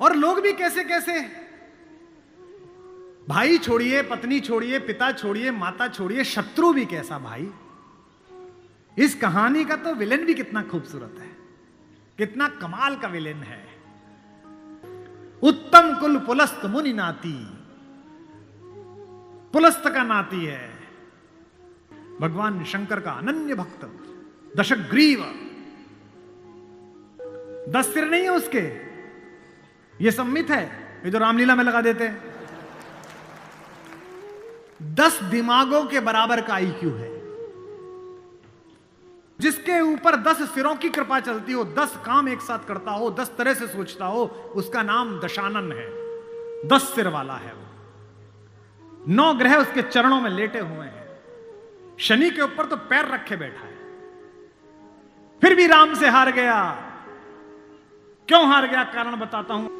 और लोग भी कैसे कैसे, भाई छोड़िए, पत्नी छोड़िए, पिता छोड़िए, माता छोड़िए, शत्रु भी कैसा भाई। इस कहानी का तो विलेन भी कितना खूबसूरत है, कितना कमाल का विलेन है। उत्तम कुल पुलस्त मुनि नाती, पुलस्त का नाती है, भगवान शंकर का अनन्य भक्त, दशग्रीव, 10 सिर नहीं है उसके, ये सम्मित है, ये जो रामलीला में लगा देते हैं। 10 दिमागों के बराबर का आईक्यू है, जिसके ऊपर 10 सिरों की कृपा चलती हो, 10 काम एक साथ करता हो, 10 तरह से सोचता हो, उसका नाम दशानन है। 10 सिर वाला है वो, 9 ग्रह उसके चरणों में लेटे हुए हैं, शनि के ऊपर तो पैर रखे बैठा है। फिर भी राम से हार गया। क्यों हार गया, कारण बताता हूं।